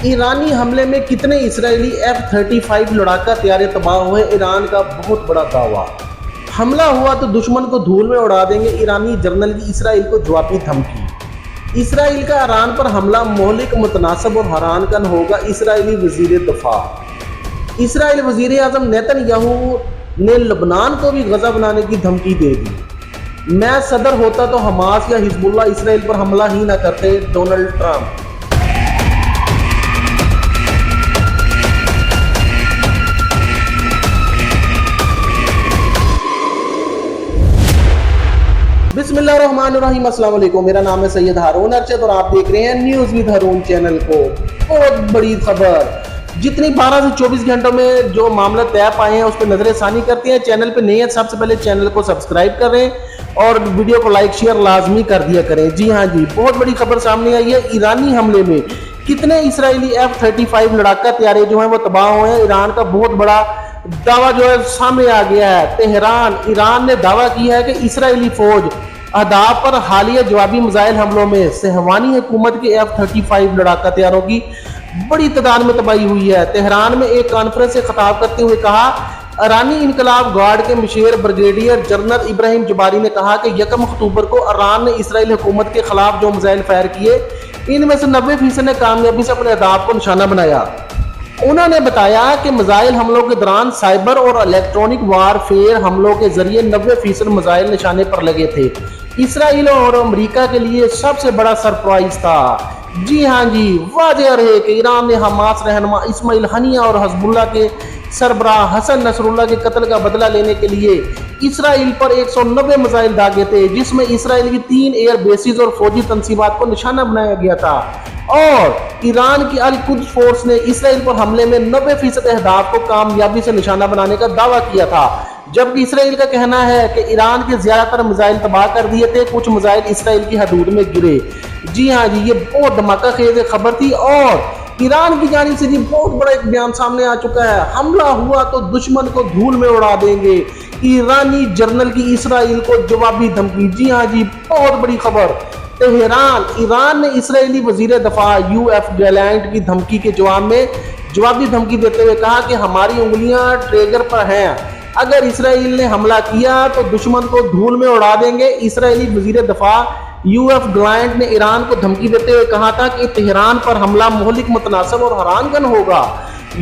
ایرانی حملے میں کتنے اسرائیلی F-35 لڑاکا طیارے تباہ ہوئے، ایران کا بہت بڑا دعویٰ۔ حملہ ہوا تو دشمن کو دھول میں اڑا دیں گے، ایرانی جنرل کی اسرائیل کو جوابی دھمکی۔ اسرائیل کا ایران پر حملہ مہلک، متناسب اور حیران کن ہوگا، اسرائیلی وزیر دفاع۔ اسرائیل وزیر اعظم نیتن یاہو نے لبنان کو بھی غزہ بنانے کی دھمکی دے دی۔ میں صدر ہوتا تو حماس یا حزب اللہ اسرائیل پر حملہ ہی نہ کرتے، ڈونلڈ ٹرمپ۔ بسم اللہ الرحمن الرحیم، السلام علیکم، میرا نام ہے سید ہارون ارشد اور آپ دیکھ رہے ہیں نیوز ود ہارون چینل کو۔ بہت بڑی خبر، جتنی 12 سے 24 گھنٹوں میں جو معاملہ طے پائے ہیں اس پہ نظر ثانی کرتے ہیں۔ چینل پہ نئے ہیں، سب سے پہلے چینل کو سبسکرائب کریں اور ویڈیو کو لائک شیئر لازمی کر دیا کریں۔ جی ہاں جی، بہت بڑی خبر سامنے آئی ہے۔ ایرانی حملے میں کتنے اسرائیلی F-35 لڑاکا طیارے جو ہیں وہ تباہ ہوئے ہیں، ایران کا بہت بڑا دعویٰ جو ہے سامنے آ گیا ہے۔ ایران نے دعویٰ کیا ہے کہ اسرائیلی فوج اہداف پر حالیہ جوابی میزائل حملوں میں صہیونی حکومت کے F-35 لڑاکا طیاروں کی بڑی تعداد میں تباہی ہوئی ہے۔ تہران میں ایک کانفرنس سے خطاب کرتے ہوئے کہا، ایرانی انقلاب گارڈ کے مشیر بریگیڈیئر جنرل ابراہیم جباری نے کہا کہ 1 اکتوبر کو ایران نے اسرائیل حکومت کے خلاف جو میزائل فائر کیے، ان میں سے 90% نے کامیابی سے اپنے اہداف کو نشانہ بنایا۔ انہوں نے بتایا کہ میزائل حملوں کے دوران سائبر اور الیکٹرانک وارفیئر حملوں کے ذریعے 90% میزائل نشانے پر لگے تھے۔ اسرائیل اور امریکہ کے لیے سب سے بڑا سرپرائز تھا۔ جی ہاں جی، واضح رہے کہ ایران نے حماس رہنما اسماعیل ہنیہ اور حزب اللہ کے سربراہ حسن نصر اللہ کے قتل کا بدلہ لینے کے لیے اسرائیل پر 190 میزائل داغے تھے، جس میں اسرائیل کی 3 ایئر بیسز اور فوجی تنصیبات کو نشانہ بنایا گیا تھا۔ اور ایران کی القدس فورس نے اسرائیل پر حملے میں 90% اہداف کو کامیابی سے نشانہ بنانے کا دعویٰ کیا تھا، جبکہ اسرائیل کا کہنا ہے کہ ایران کے زیادہ تر میزائل تباہ کر دیے تھے، کچھ میزائل اسرائیل کی حدود میں گرے۔ جی ہاں جی، یہ بہت دھماکہ خیز خبر تھی اور ایران کی جانب سے بہت بڑا ایک بیان سامنے آ چکا ہے۔ حملہ ہوا تو دشمن کو دھول میں اڑا دیں گے، ایرانی جنرل کی اسرائیل کو جوابی دھمکی۔ جی ہاں جی، بہت بڑی خبر۔ تہران، ایران نے اسرائیلی وزیر دفاع UF گیلانٹ کی دھمکی کے جواب میں جوابی دھمکی دیتے ہوئے کہا کہ ہماری انگلیاں ٹریگر پر ہیں، اگر اسرائیل نے حملہ کیا تو دشمن کو دھول میں اڑا دیں گے۔ اسرائیلی وزیر دفاع UF گیلانٹ نے ایران کو دھمکی دیتے ہوئے کہا تھا کہ تہران پر حملہ مہلک، متناسب اور حیران کن ہوگا۔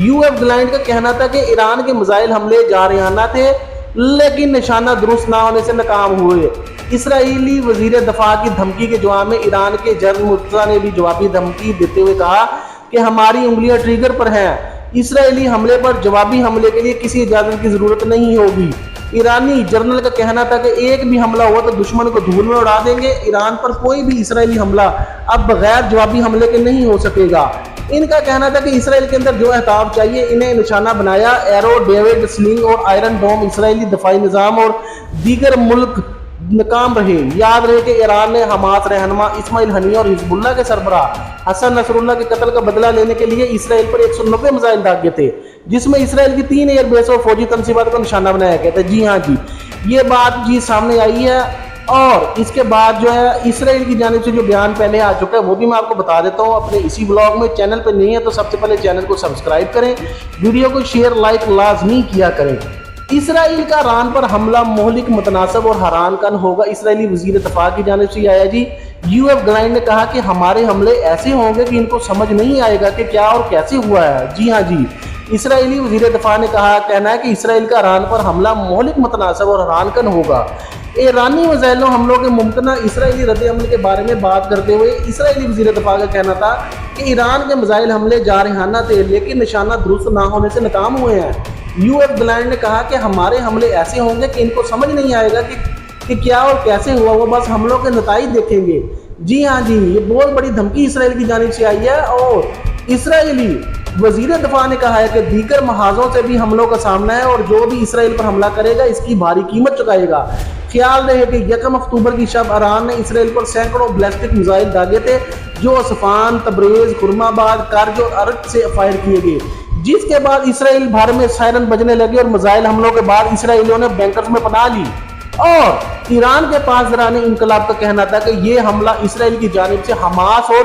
UF گیلانٹ کا کہنا تھا کہ ایران کے میزائل حملے جارحانہ تھے لیکن نشانہ درست نہ ہونے سے ناکام ہوئے۔ اسرائیلی وزیر دفاع کی دھمکی کے جواب میں ایران کے جنرل مرتضیٰ نے بھی جوابی دھمکی دیتے ہوئے کہا کہ ہماری انگلیاں ٹریگر پر ہیں، اسرائیلی حملے پر جوابی حملے کے لیے کسی اجازت کی ضرورت نہیں ہوگی۔ ایرانی جنرل کا کہنا تھا کہ ایک بھی حملہ ہوا تو دشمن کو دھول میں اڑا دیں گے، ایران پر کوئی بھی اسرائیلی حملہ اب بغیر جوابی حملے کے نہیں ہو سکے گا۔ ان کا کہنا تھا کہ اسرائیل کے اندر جو اہداف چاہیے انہیں نشانہ بنایا۔ ایرو، ڈیوڈ، سلنگ اور آئرن ڈوم اسرائیلی دفاعی نظام اور دیگر ملک ناکام رہے۔ یاد رہے کہ ایران نے حماس رہنما اسماعیل ہنیہ اور حزب اللہ کے سربراہ حسن نصر اللہ کے قتل کا بدلہ لینے کے لیے اسرائیل پر 190 میزائل داغے تھے، جس میں اسرائیل کی 3 ایئر بیس اور فوجی تنصیبات کو نشانہ بنایا گیا تھا۔ جی ہاں جی، یہ بات سامنے آئی ہے اور اس کے بعد جو ہے اسرائیل کی جانب سے جو بیان پہلے آ چکا ہے وہ بھی میں آپ کو بتا دیتا ہوں اپنے اسی بلاگ میں۔ چینل پہ نہیں ہے تو سب سے پہلے چینل کو سبسکرائب کریں، ویڈیو کو شیئر لائک لازمی کیا کریں۔ اسرائیل کا ایران پر حملہ مہلک، متناسب اور حیران کن ہوگا، اسرائیلی وزیر دفاع کی جانب سے آیا جی۔ UF گیلانٹ نے کہا کہ ہمارے حملے ایسے ہوں گے کہ ان کو سمجھ نہیں آئے گا کہ کیا اور کیسے ہوا ہے۔ جی ہاں جی، اسرائیلی وزیر دفاع نے کہنا ہے کہ اسرائیل کا ایران پر حملہ مہلک، متناسب اور حیران کن ہوگا۔ ایرانی میزائل حملوں کے ممکنہ اسرائیلی رد عمل کے بارے میں بات کرتے ہوئے اسرائیلی وزیر دفاع کا کہنا تھا کہ ایران کے میزائل حملے جارحانہ تھے لیکن نشانہ درست نہ ہونے سے ناکام ہوئے ہیں۔ UF گیلانٹ نے کہا کہ ہمارے حملے ایسے ہوں گے کہ ان کو سمجھ نہیں آئے گا کہ کیا اور کیسے ہوا، وہ بس حملوں کے نتائج دیکھیں گے۔ جی ہاں جی، یہ بہت بڑی دھمکی اسرائیل کی جانب سے آئی ہے اور اسرائیلی وزیر دفاع نے کہا ہے کہ دیگر محاذوں سے بھی حملوں کا سامنا ہے اور جو بھی اسرائیل پر حملہ کرے گا اس کی بھاری قیمت چکائے گا۔ خیال رہے کہ 1 اکتوبر کی شب ایران نے اسرائیل پر سینکڑوں بیلسٹک میزائل داغے تھے جو اصفہان، تبریز، خرم آباد، کرج اور ارک سے فائر کیے گئے، جس کے بعد اسرائیل بھر میں سائرن بجنے لگے اور میزائل حملوں کے بعد اسرائیلیوں نے بینکرز میں پناہ لی۔ اور ایران کے پاسداران انقلاب کا کہنا تھا کہ یہ حملہ اسرائیل کی جانب سے حماس اور